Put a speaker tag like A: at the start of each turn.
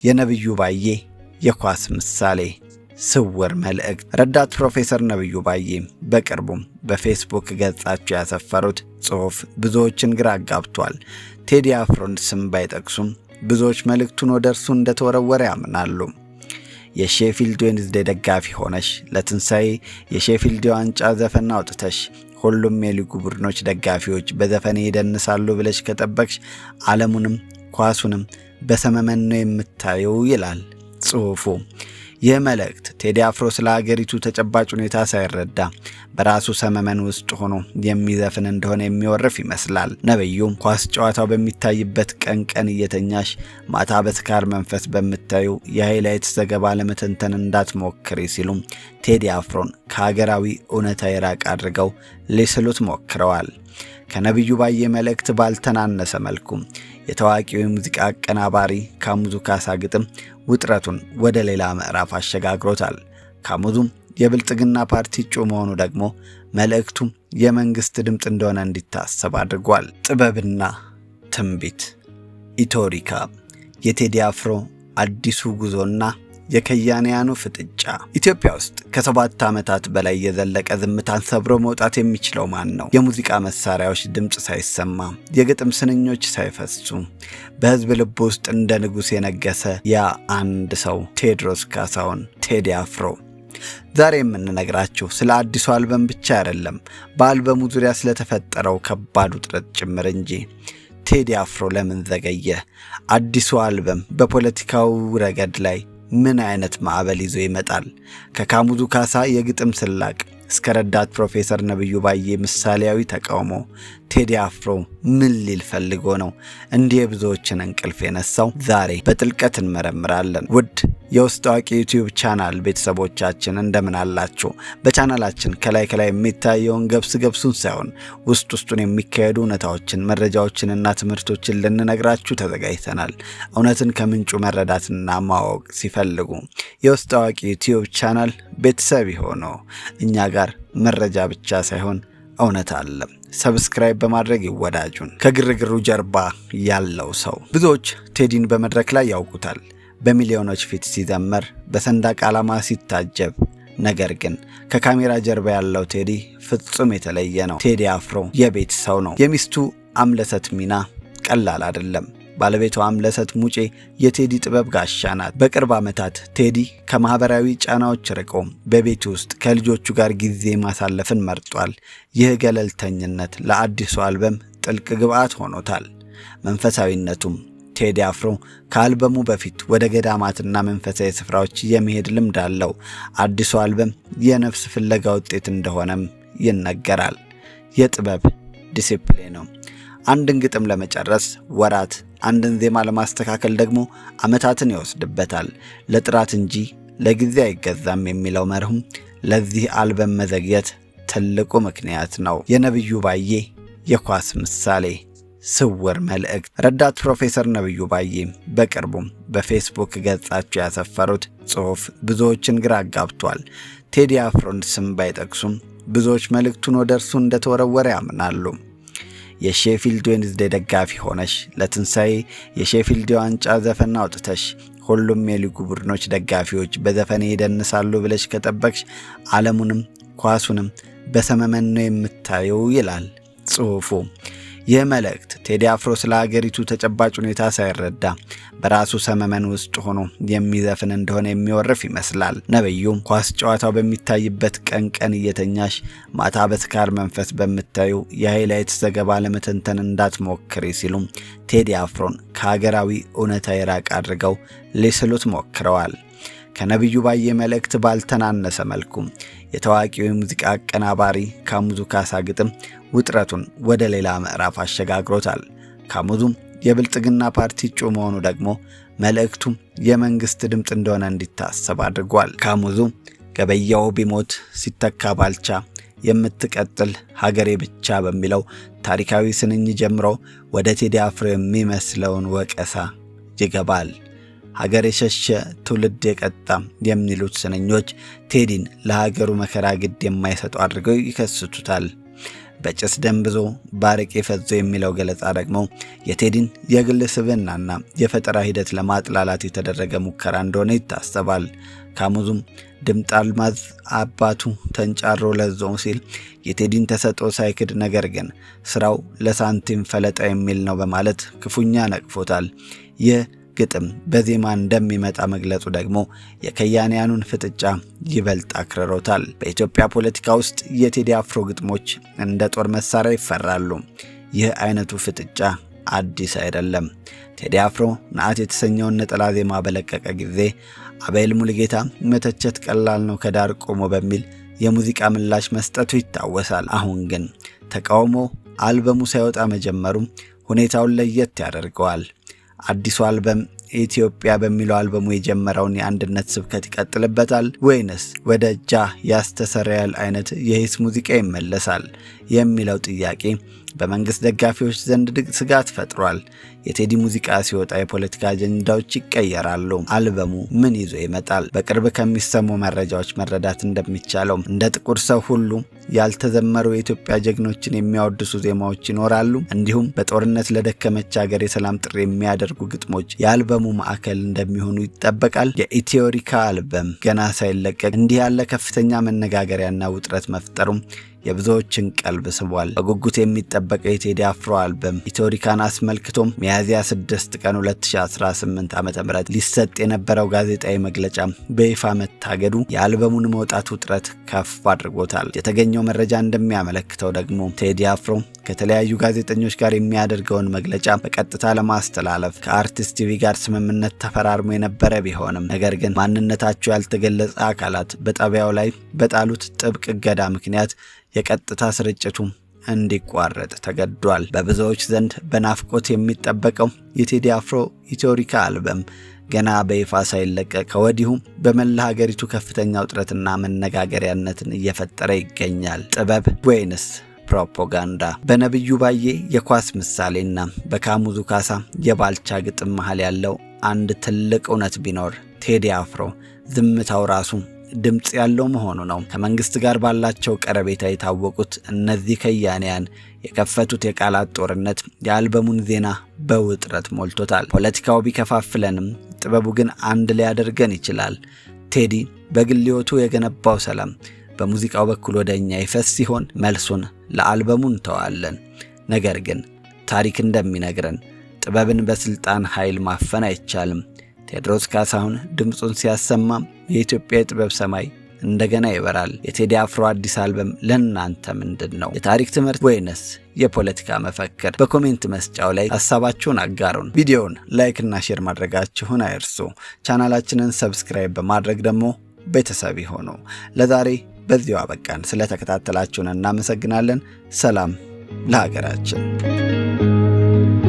A: የነብዩ ባዬ የኳስ ምሳሌ ስውር መልእክት። ረዳት ፕሮፌሰር ነብዩ ባዬ በቅርቡም በፌስቡክ ገጻቸው ያሰፈሩት ጽሑፍ ብዙዎችን ግራ አጋብቷል። ቴዲ አፍሮን ስም ባይጠቅሱም ብዙዎች መልእክቱን ወደ እርሱ እንደተወረወረ ያምናሉ። የሼፊልድ ዌድnesday ደጋፊ ሆነሽ ለትንሳኤ የሼፊልድ ዋንጫ ዘፈን አውጥተሽ ሁሉም የሊጉ ቡድኖች ደጋፊዎች በዘፈኔ ይደንሳሉ ብለሽ ከጠበቅሽ ዓለሙንም ኳሱንም በሰመመን ነው የምታየው ይላል ጽሑፉ። ይህ መልእክት ቴዲ አፍሮ ስለ ሀገሪቱ ተጨባጭ ሁኔታ ሳይረዳ በራሱ ሰመመን ውስጥ ሆኖ የሚዘፍን እንደሆነ የሚወርፍ ይመስላል። ነብዩም ኳስ ጨዋታው በሚታይበት ቀን እየተኛሽ ማታ በስካር መንፈስ በምታዩ የሃይላይት ዘገባ ለመተንተን እንዳትሞክሪ ሲሉ ቴዲ አፍሮን ከሀገራዊ እውነታ የራቅ አድርገው ሊስሉት ሞክረዋል። ከነብዩ ባዬ መልእክት ባልተናነሰ መልኩ የታዋቂው የሙዚቃ አቀናባሪ ካሙዙ ካሳ ግጥም ውጥረቱን ወደ ሌላ ምዕራፍ አሸጋግሮታል። ካሙዙም የብልጽግና ፓርቲ እጩ መሆኑ ደግሞ መልእክቱ የመንግስት ድምፅ እንደሆነ እንዲታሰብ አድርጓል። ጥበብና ትንቢት ኢቶሪካ የቴዲ አፍሮ አዲሱ ጉዞና የከያንያኑ ፍጥጫ። ኢትዮጵያ ውስጥ ከ7 ዓመታት በላይ የዘለቀ ዝምታን ሰብሮ መውጣት የሚችለው ማን ነው? የሙዚቃ መሳሪያዎች ድምፅ ሳይሰማ፣ የግጥም ስንኞች ሳይፈሱ በህዝብ ልብ ውስጥ እንደ ንጉሥ የነገሰ ያ አንድ ሰው ቴዎድሮስ ካሳሁን ቴዲ አፍሮ። ዛሬ የምንነግራችሁ ስለ አዲሱ አልበም ብቻ አይደለም፣ በአልበሙ ዙሪያ ስለተፈጠረው ከባድ ውጥረት ጭምር እንጂ። ቴዲ አፍሮ ለምን ዘገየ? አዲሱ አልበም በፖለቲካው ረገድ ላይ ምን አይነት ማዕበል ይዞ ይመጣል? ከካሙዙ ካሳ የግጥም ስላቅ እስከ ረዳት ፕሮፌሰር ነብዩ ባዬ ምሳሌያዊ ተቃውሞ ቴዲ አፍሮ ምን ሊል ፈልጎ ነው እንዲህ ብዙዎችን እንቅልፍ የነሳው? ዛሬ በጥልቀት እንመረምራለን። ውድ የውስጥ አዋቂ ዩቲዩብ ቻናል ቤተሰቦቻችን እንደምን አላችሁ? በቻናላችን ከላይ የሚታየውን ገብሱን ሳይሆን ውስጡን የሚካሄዱ እውነታዎችን፣ መረጃዎችንና ትምህርቶችን ልንነግራችሁ ተዘጋጅተናል። እውነትን ከምንጩ መረዳትና ማወቅ ሲፈልጉ የውስጥ አዋቂ ዩቲዩብ ቻናል ቤተሰብ ሆኖ እኛ ጋር መረጃ ብቻ ሳይሆን እውነት አለ። ሰብስክራይብ በማድረግ ይወዳጁን። ከግርግሩ ጀርባ ያለው ሰው። ብዙዎች ቴዲን በመድረክ ላይ ያውቁታል፣ በሚሊዮኖች ፊት ሲዘመር፣ በሰንደቅ ዓላማ ሲታጀብ። ነገር ግን ከካሜራ ጀርባ ያለው ቴዲ ፍጹም የተለየ ነው። ቴዲ አፍሮ የቤት ሰው ነው። የሚስቱ አምለሰት ሚና ቀላል አይደለም። ባለቤቷ አምለሰት ሙጬ የቴዲ ጥበብ ጋሻ ናት። በቅርብ ዓመታት ቴዲ ከማህበራዊ ጫናዎች ርቆ በቤት ውስጥ ከልጆቹ ጋር ጊዜ ማሳለፍን መርጧል። ይህ ገለልተኝነት ለአዲሱ አልበም ጥልቅ ግብዓት ሆኖታል። መንፈሳዊነቱም ቴዲ አፍሮ ከአልበሙ በፊት ወደ ገዳማትና መንፈሳዊ ስፍራዎች የመሄድ ልምድ አለው። አዲሱ አልበም የነፍስ ፍለጋ ውጤት እንደሆነም ይነገራል። የጥበብ ዲሲፕሊን ነው። አንድን ግጥም ለመጨረስ ወራት፣ አንድን ዜማ ለማስተካከል ደግሞ ዓመታትን ይወስድበታል። ለጥራት እንጂ ለጊዜ አይገዛም የሚለው መርህም ለዚህ አልበም መዘግየት ትልቁ ምክንያት ነው። የነብዩ ባዬ የኳስ ምሳሌ ስውር መልእክት። ረዳት ፕሮፌሰር ነብዩ ባዬ በቅርቡም በፌስቡክ ገጻቸው ያሰፈሩት ጽሑፍ ብዙዎችን ግራ አጋብቷል። ቴዲ አፍሮን ስም ባይጠቅሱም ብዙዎች መልእክቱን ወደ እርሱ እንደተወረወረ ያምናሉ። የሼፊልድ ዌድnesday ደጋፊ ሆነሽ ለትንሳኤ የሼፊልድ ዋንጫ ዘፈን አውጥተሽ ሁሉም የሊጉ ቡድኖች ደጋፊዎች በዘፈኔ ይደንሳሉ ብለሽ ከጠበቅሽ ዓለሙንም ኳሱንም በሰመመን ነው የምታየው ይላል ጽሑፉ። ይህ መልእክት ቴዲ አፍሮ ስለ ሀገሪቱ ተጨባጭ ሁኔታ ሳይረዳ በራሱ ሰመመን ውስጥ ሆኖ የሚዘፍን እንደሆነ የሚወርፍ ይመስላል። ነብዩም ኳስ ጨዋታው በሚታይበት ቀን እየተኛሽ ማታ በስካር መንፈስ በምታዩ የሃይላይት ዘገባ ለመተንተን እንዳትሞክሪ ሲሉ ቴዲ አፍሮን ከሀገራዊ እውነታ የራቅ አድርገው ሊስሉት ሞክረዋል። ከነብዩ ባዬ መልእክት ባልተናነሰ መልኩ የታዋቂው የሙዚቃ አቀናባሪ ካሙዙ ካሳ ግጥም ውጥረቱን ወደ ሌላ ምዕራፍ አሸጋግሮታል። ካሙዙም የብልጽግና ፓርቲ እጩ መሆኑ ደግሞ መልእክቱ የመንግስት ድምፅ እንደሆነ እንዲታሰብ አድርጓል። ካሙዙ ገበያው ቢሞት ሲተካ ባልቻ የምትቀጥል ሀገሬ ብቻ በሚለው ታሪካዊ ስንኝ ጀምሮ ወደ ቴዲ አፍሮ የሚመስለውን ወቀሳ ይገባል። ሀገር የሸሸ ትውልድ የቀጣ የሚሉት ስንኞች ቴዲን ለሀገሩ መከራ ግድ የማይሰጡ አድርገው ይከስቱታል። በጭስ ደንብዞ ባረቄ ፈዞ የሚለው ገለጻ ደግሞ የቴዲን የግል ስብዕናና የፈጠራ ሂደት ለማጥላላት የተደረገ ሙከራ እንደሆነ ይታሰባል። ካሙዙም ድምጥ አልማዝ አባቱ ተንጫሮ ለዞው ሲል የቴዲን ተሰጥኦ ሳይክድ ነገር ግን ስራው ለሳንቲም ፈለጠ የሚል ነው በማለት ክፉኛ ነቅፎታል። ይህ ግጥም በዜማ እንደሚመጣ መግለጹ ደግሞ የከያንያኑን ፍጥጫ ይበልጥ አክርሮታል። በኢትዮጵያ ፖለቲካ ውስጥ የቴዲ አፍሮ ግጥሞች እንደ ጦር መሳሪያ ይፈራሉ። ይህ አይነቱ ፍጥጫ አዲስ አይደለም። ቴዲ አፍሮ ነአት የተሰኘውን ነጠላ ዜማ በለቀቀ ጊዜ አቤል ሙሉጌታ መተቸት ቀላል ነው ከዳር ቆሞ በሚል የሙዚቃ ምላሽ መስጠቱ ይታወሳል። አሁን ግን ተቃውሞ አልበሙ ሳይወጣ መጀመሩ ሁኔታውን ለየት ያደርገዋል። አዲሱ አልበም ኢትዮጵያ በሚለው አልበሙ የጀመረውን የአንድነት ስብከት ይቀጥልበታል ወይንስ ወደ ጃ ያስተሰረያል አይነት የሂስ ሙዚቃ ይመለሳል የሚለው ጥያቄ በመንግስት ደጋፊዎች ዘንድ ስጋት ፈጥሯል። የቴዲ ሙዚቃ ሲወጣ የፖለቲካ አጀንዳዎች ይቀየራሉ። አልበሙ ምን ይዞ ይመጣል? በቅርብ ከሚሰሙ መረጃዎች መረዳት እንደሚቻለው እንደ ጥቁር ሰው ሁሉ ያልተዘመሩ የኢትዮጵያ ጀግኖችን የሚያወድሱ ዜማዎች ይኖራሉ። እንዲሁም በጦርነት ለደከመች ሀገር የሰላም ጥሪ የሚያደርጉ ግጥሞች የአልበሙ ማዕከል እንደሚሆኑ ይጠበቃል። የኢትዮሪካ አልበም ገና ሳይለቀቅ እንዲህ ያለ ከፍተኛ መነጋገሪያና ውጥረት መፍጠሩም የብዙዎችን ቀልብ ስቧል። በጉጉት የሚጠበቀው የቴዲ አፍሮ አልበም ኢትዮሪካን አስመልክቶም ሚያዝያ 6 ቀን 2018 ዓ.ም ሊሰጥ የነበረው ጋዜጣዊ መግለጫ በይፋ መታገዱ የአልበሙን መውጣት ውጥረት ከፍ አድርጎታል። የተገኘው መረጃ እንደሚያመለክተው ደግሞ ቴዲ አፍሮ ከተለያዩ ጋዜጠኞች ጋር የሚያደርገውን መግለጫ በቀጥታ ለማስተላለፍ ከአርቲስት ቲቪ ጋር ስምምነት ተፈራርሞ የነበረ ቢሆንም ነገር ግን ማንነታቸው ያልተገለጸ አካላት በጣቢያው ላይ በጣሉት ጥብቅ እገዳ ምክንያት የቀጥታ ስርጭቱ እንዲቋረጥ ተገዷል። በብዙዎች ዘንድ በናፍቆት የሚጠበቀው የቴዲ አፍሮ ኢትዮሪካ አልበም ገና በይፋ ሳይለቀቅ ከወዲሁ በመላ ሀገሪቱ ከፍተኛ ውጥረትና መነጋገሪያነትን እየፈጠረ ይገኛል። ጥበብ ወይንስ ፕሮፓጋንዳ? በነብዩ ባዬ የኳስ ምሳሌና በካሙዙ ካሳ የባልቻ ግጥም መሃል ያለው አንድ ትልቅ እውነት ቢኖር ቴዲ አፍሮ ዝምታው ራሱ ድምጽ ያለው መሆኑ ነው። ከመንግስት ጋር ባላቸው ቀረቤታ የታወቁት እነዚህ ከያንያን የከፈቱት የቃላት ጦርነት የአልበሙን ዜና በውጥረት ሞልቶታል። ፖለቲካው ቢከፋፍለንም ጥበቡ ግን አንድ ሊያደርገን ይችላል። ቴዲ በግል ሕይወቱ የገነባው ሰላም በሙዚቃው በኩል ወደኛ ይፈስ ሲሆን መልሱን ለአልበሙ እንተዋለን። ነገር ግን ታሪክ እንደሚነግረን ጥበብን በስልጣን ኃይል ማፈን አይቻልም። ቴዎድሮስ ካሳሁን ድምጹን ሲያሰማ የኢትዮጵያ የጥበብ ሰማይ እንደገና ይበራል። የቴዲ አፍሮ አዲስ አልበም ለእናንተ ምንድን ነው? የታሪክ ትምህርት ወይንስ የፖለቲካ መፈክር? በኮሜንት መስጫው ላይ ሐሳባችሁን አጋሩን። ቪዲዮውን ላይክ እና ሼር ማድረጋችሁን አይርሱ። ቻናላችንን ሰብስክራይብ በማድረግ ደግሞ ቤተሰብ ይሁኑ። ለዛሬ በዚሁ አበቃን። ስለተከታተላችሁን እናመሰግናለን። ሰላም ለሀገራችን።